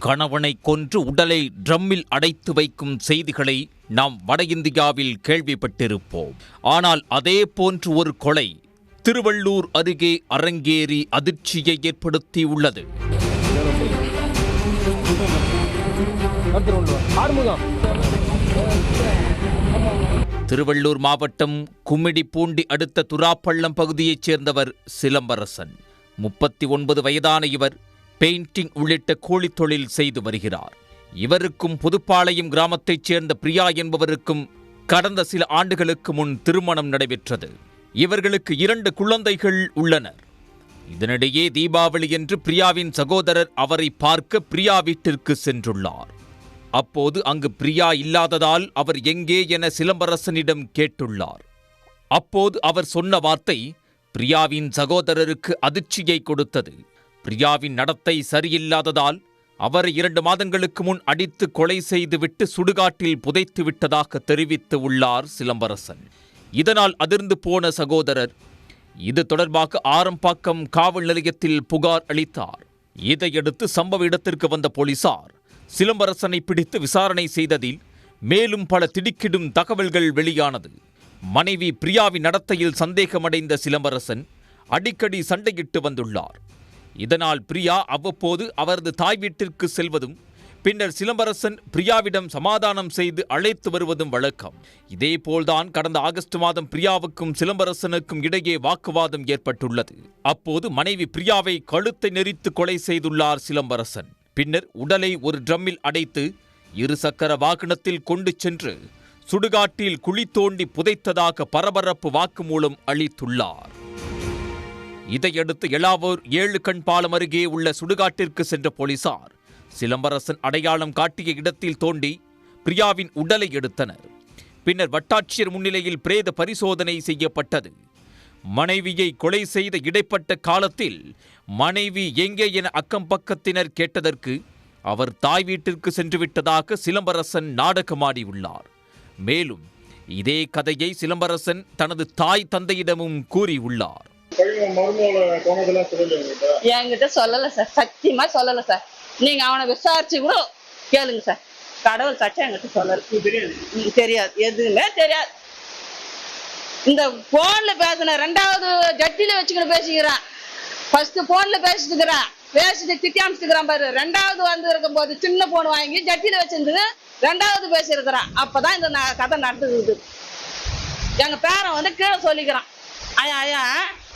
கணவனை கொன்று உடலை ட்ரம்மில் அடைத்து வைக்கும் செய்திகளை நாம் வட இந்தியாவில் கேள்விப்பட்டிருப்போம். ஆனால் அதே போன்று ஒரு கொலை திருவள்ளூர் அருகே அரங்கேறி அதிர்ச்சியை ஏற்படுத்தியுள்ளது. திருவள்ளூர் மாவட்டம் கும்மிடிப்பூண்டி அடுத்த துராப்பள்ளம் பகுதியைச் சேர்ந்தவர் சிலம்பரசன். 39 வயதான இவர் பெயிண்டிங் உள்ளிட்ட கூலித் தொழில் செய்து வருகிறார். இவருக்கும் புதுப்பாளையம் கிராமத்தைச் சேர்ந்த பிரியா என்பவருக்கும் கடந்த சில ஆண்டுகளுக்கு முன் திருமணம் நடைபெற்றது. இவர்களுக்கு 2 குழந்தைகள் உள்ளனர். இதனிடையே தீபாவளி என்று பிரியாவின் சகோதரர் அவரை பார்க்க பிரியா வீட்டிற்கு சென்றுள்ளார். அப்போது அங்கு பிரியா இல்லாததால் அவர் எங்கே என சிலம்பரசனிடம் கேட்டுள்ளார். அப்போது அவர் சொன்ன வார்த்தை பிரியாவின் சகோதரருக்கு அதிர்ச்சியை கொடுத்தது. பிரியாவின் நடத்தை சரியில்லாததால் அவரை 2 மாதங்களுக்கு முன் அடித்து கொலை செய்துவிட்டு சுடுகாட்டில் புதைத்து விட்டதாக தெரிவித்து உள்ளார் சிலம்பரசன். இதனால் அதிர்ந்து போன சகோதரர் இது தொடர்பாக ஆரம்பாக்கம் காவல் நிலையத்தில் புகார் அளித்தார். இதையடுத்து சம்பவ இடத்திற்கு வந்த போலீசார் சிலம்பரசனை பிடித்து விசாரணை செய்ததில் மேலும் பல திடுக்கிடும் தகவல்கள் வெளியானது. மனைவி பிரியாவின் நடத்தையில் சந்தேகமடைந்த சிலம்பரசன் அடிக்கடி சண்டையிட்டு வந்துள்ளார். இதனால் பிரியா அவ்வப்போது அவரது தாய் வீட்டிற்கு செல்வதும் பின்னர் சிலம்பரசன் பிரியாவிடம் சமாதானம் செய்து அழைத்து வருவதும் வழக்கம். இதேபோல்தான் கடந்த ஆகஸ்ட் மாதம் பிரியாவுக்கும் சிலம்பரசனுக்கும் இடையே வாக்குவாதம் ஏற்பட்டுள்ளது. அப்போது மனைவி பிரியாவை கழுத்தை நெரித்து கொலை செய்துள்ளார் சிலம்பரசன். பின்னர் உடலை ஒரு ட்ரம்மில் அடைத்து 2 சக்கர வாகனத்தில் கொண்டு சென்று சுடுகாட்டில் குழி தோண்டி புதைத்ததாக பரபரப்பு வாக்குமூலம் அளித்துள்ளார். இதையடுத்து எலாவூர் 7 கண் பாலம் அருகே உள்ள சுடுகாட்டிற்கு சென்ற போலீசார் சிலம்பரசன் அடையாளம் காட்டிய இடத்தில் தோண்டி பிரியாவின் உடலை எடுத்தனர். பின்னர் வட்டாட்சியர் முன்னிலையில் பிரேத பரிசோதனை செய்யப்பட்டது. மனைவியை கொலை செய்த இடைப்பட்ட காலத்தில் மனைவி எங்கே என அக்கம் பக்கத்தினர் கேட்டதற்கு அவர் தாய் வீட்டிற்கு சென்றுவிட்டதாக சிலம்பரசன் நாடகமாடியுள்ளார். மேலும் இதே கதையை சிலம்பரசன் தனது தாய் தந்தையிடமும் கூறியுள்ளார். என்கிட்ட சொல்லல சார், சத்தியமா சொல்லல சார். நீங்க அவனை விசாரிச்சு கூட கேளுங்க சார். கடவுள் சாட்சி என்கிட்ட சொல்லல. தெரியாது, எதுவுமே தெரியாது. இந்த போன்ல பேசின 2வது ஜட்டில வச்சுக்கிட்டு பேசிக்கிறான். ஃபர்ஸ்ட் போன்ல பேசிட்டுக்கிறான், பேசிட்டு திட்டி அமிச்சுக்கிறான் பாரு. 2வது வந்து இருக்கும் போது சின்ன போன் வாங்கி ஜட்டில வச்சிருந்து 2வது பேசியிருக்கிறான். அப்பதான் இந்த கதை நடந்துக்குது. எங்க பேரன் வந்து கீழே சொல்லிக்கிறான், ஐயா ஐயா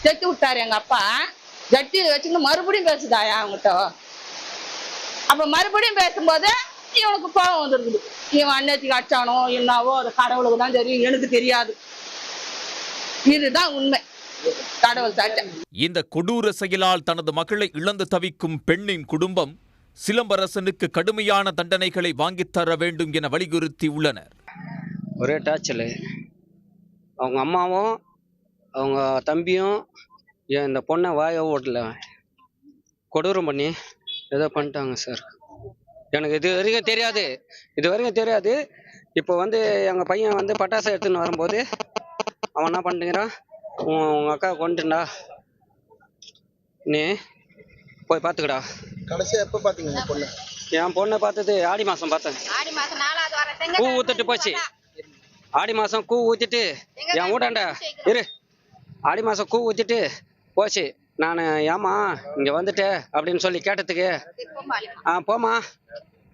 செத்து விட்டாரு எங்க அப்பா, ஜட்டியில வச்சுக்கிட்டு மறுபடியும் பேசுதாயா அவங்ககிட்ட. அப்ப மறுபடியும் பேசும்போது இவனுக்கு கோபம் வந்துருக்குது. இவன் அன்னைக்கு அடிச்சானோ என்னவோ அது கடவுளுக்கு தான் தெரியும், எனக்கு தெரியாது. இதுதான் உண்மை, கடவுள் சாட்சி. இந்த கொடூர செயலால் தனது மகளை இழந்து தவிக்கும் பெண்ணின் குடும்பம் சிலம்பரசனுக்கு கடுமையான தண்டனைகளை வாங்கித்தர வேண்டும் என வலியுறுத்தி உள்ளனர். ஒரே டார்ச்சல். அவங்க அம்மாவும் அவங்க தம்பியும் இந்த பொண்ணை வாய ஓட்டல கொடூரம் பண்ணி ஏதோ பண்ணிட்டாங்க சார். எனக்கு இது வரைக்கும் தெரியாது. இப்போ வந்து எங்கள் பையன் வந்து பட்டாசு எடுத்துன்னு வரும்போது அவன் என்ன பண்ணுறான், உங்கள் அக்கா கொண்டுண்டா, நீ போய் பார்த்துக்கடா. கடைசியா எப்போ பார்த்தீங்க பொண்ணு? என் பொண்ணை பார்த்தது ஆடி மாதம் பார்த்தேன். பூ ஊற்றிட்டு போச்சு. ஆடி மாதம் கூ ஊற்றிட்டு என் வீட்டாண்ட ஆடி மாதம் கூ ஊற்றிட்டு போச்சு. நான் ஏமா இங்கே வந்துட்டே அப்படின்னு சொல்லி கேட்டதுக்கு போமா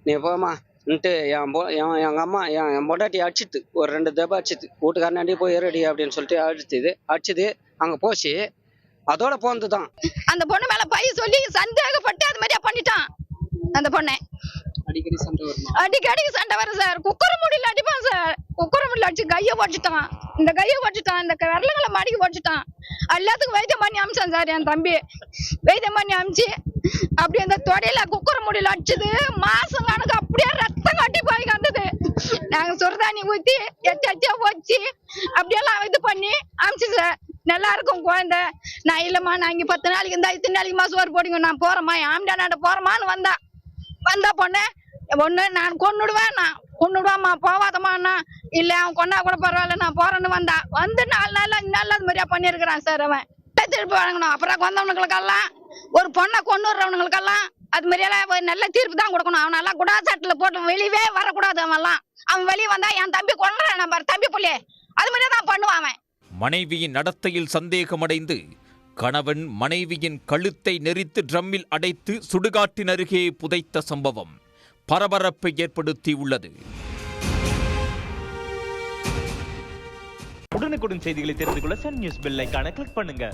நீ போமான்ட்டு எங்கள் அம்மா என் பொண்டாட்டி அடிச்சிட்டு ஒரு 2 தடவை அடிச்சிது. வீட்டுக்காரனாண்டி போய் ஏறடி அப்படின்னு சொல்லிட்டு அடிச்சது அங்கே போச்சு. அதோட போனது தான். அந்த பொண்ணு மேல பைய சொல்லி சந்தேகப்பட்டு அது மாதிரியா பண்ணிட்டான். அந்த பொண்ணை அடிக்கடி சண்டை வரும் சார். குக்கர் மூடியில் அடிப்பான் சார். குக்கர் மூடியில் அடிச்சு கையை உடச்சிட்டான். இந்த விரலுங்களை மடிக்கி உடச்சிட்டான். எல்லாத்துக்கும் வைத்தியம் பண்ணி அமிச்சான் சார். என் தம்பி வைத்தியம் பண்ணி அமிச்சு அப்படி அந்த தொடையில குக்கர் மூடியில் அடிச்சது மாசம் கணக்கு அப்படியே ரத்தம் கட்டி போய் வந்தது. நாங்க சுடுதானி ஊத்தி எட்டியா வச்சு அப்படியெல்லாம் இது பண்ணி அமிச்சு சார். நல்லா இருக்கும் குழந்தை. நான் இல்லம்மா, நான் இங்க 10 நாளைக்கு இருந்தா இத்தனை நாளைக்குமா சோறு போடுங்க, நான் போறேம்மா, ஆம்டாண்ட போறேமான்னு வந்தா பொண்ணு நான் கொன்னுடுவாம்மா, போவாதம்மா. இல்ல அவன் கொண்டா கூட பரவாயில்ல, நான் போறேன்னு வந்து 4 நாள் அது மாதிரியா பண்ணிருக்கிறான் சார். அவன் திருப்பி வழங்கணும். அப்புறம் வந்தவனுங்களுக்கெல்லாம் ஒரு பொண்ணை கொன்னுடுறவனுங்களுக்கெல்லாம் அது மாதிரியெல்லாம் நல்ல தீர்ப்பு தான் கொடுக்கணும். அவனெல்லாம் குடாசாட்டில் போட்டு வெளியவே வரக்கூடாது. அவன் வெளியே வந்தா என் தம்பி கொள்றான் நம்ம தம்பி புள்ளையே அது மாதிரியே தான் பண்ணுவான் அவன். மனைவியின் நடத்தையில் சந்தேகமடைந்து கணவன் மனைவியின் கழுத்தை நெரித்து ட்ரம்மில் அடைத்து சுடுகாட்டின் அருகே புதைத்த சம்பவம் பரபரப்பை ஏற்படுத்தியுள்ளது. உடனுக்குடன் செய்திகளை தெரிந்து கொள்ள சன் நியூஸ் பெல் ஐகானை கிளிக் பண்ணுங்க.